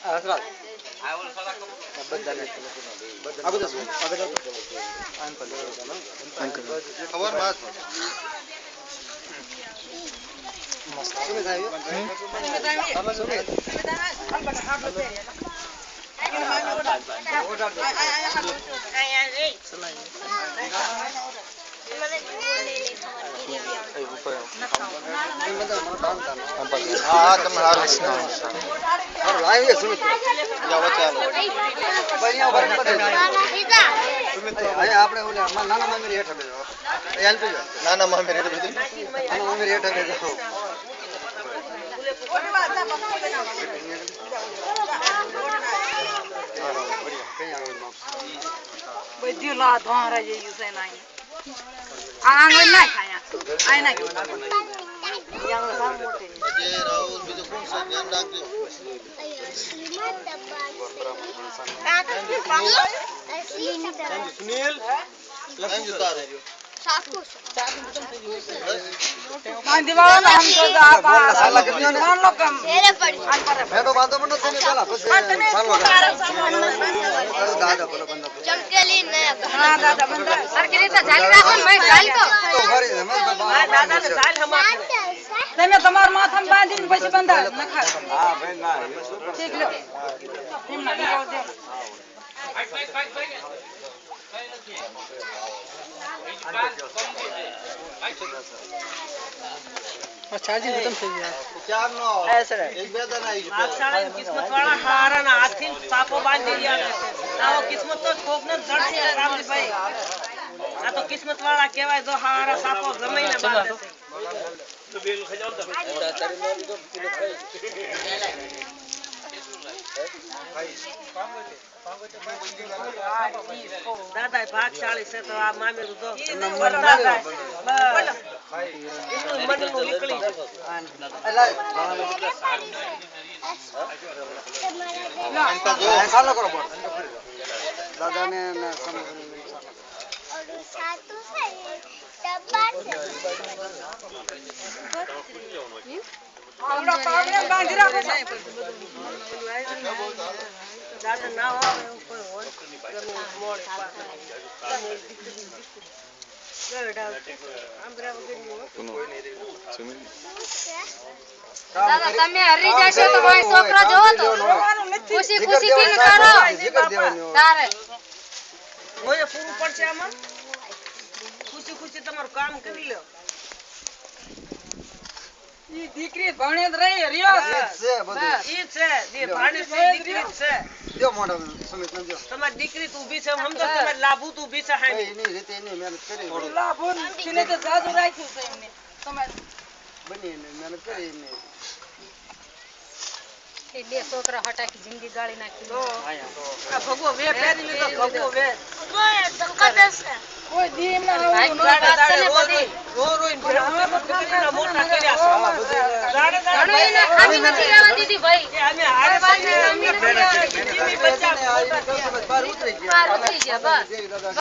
હસરાત ખબર માસ મસ્ત તમે જાય હા તમે હારું હારું આવી સુમિત જાવ ચાલો બનિયા ઉપર સુમિત આયા આપણે ઓલા નાના મામી હેઠ બેજો એલપી નાના મામી હેઠ બેજો નાના મામી હેઠ બેજો બધું લા ધોરા જેયું છે ના આંગળ ના ખાયા આય ના યંગ સામ મોટે જે રાહુલ બીજો કોણ છે ધ્યાન રાખજો સુનિલ લખી જો તારે દીવાના હમ તો સાલા કિતના ને लोग कम મેં તો બાંધો પણ નથી ને પેલા પછી દાદા બોલો બંદો ચમકેલી ને हां दादा बंदा સરખી રીતે ઝાલી રાખો ને ભાઈ ઝાલ તો ભરી દે મત दादा ने ઝાલ હમાર તમે તમાર માથામાં બાંધીને પછી બંધા નખા હા ભાઈ ના ઠીક લો એમ ના દીવો દે चार्जिंग खत्म થઈ ગયો ચાર નો ऐसे એક બે દન આવી ગયો બાદશાહ કિસ્મત વાળા હારા ના હાથી સાપો બાંધી રહ્યા છે આવો કિસ્મત તો કોક ને જડશે રામજીભાઈ આ તો કિસ્મત વાળા કહેવાય જો હારા સાપો ગમેને બાંધે છે તો બેલ ખજાવ તો દાદા ભાગશાળી છે તો આ મામી નું તો દાદા બોલો એટલું મનનું નીકળી ચાલો કરો બોલ દાદા ને સમજ और सातु से डब्बा આવડા પાવડે બાંધી રાખો દાદા ના આવે એવું કોઈ હોય મોડ दादा તમે હરી જશો તો કોઈ છોકરો જોવો તો ખુશી ખુશી ફીલ કરો તારે મોય પૂરું પડશે આમાં ખુશી ખુશી તમારું કામ કરી લો ઈ દીકરી ભણે જ રહી રહ્યો છે છે બધું ઈ છે જે ભાણે છે દીકરી છે જો મોઢો સુમિત ને જો તમારી દીકરી તું ઊભી છે સમજો તમારી લાભુ તું ઊભી છે હામી એની રીતે એની મહેનત કરી લાભો ને તો જાદુ રાખ્યું છે એમને તમારે બની એને મહેનત કરી એમને એ બે છોકરા હટાકી જિંદગી ગાળી નાખી આ ભગવો વે પહેરી લીધો ભગવો વે કોઈ ધક્કા દેશે કોઈ દી એમને ભાઈ દાડે દાડે ને બધી રો રોઈને ભેગા કરીને મોટા કર્યા છે દાડે દાડે ઘણું ખાલી નથી રહેવા દીધી ભાઈ એ અમે હારે વાત ને અમને જીવી બચ્ચા બહાર ઉતરી ગયા પાર ઉતરી ગયા બસ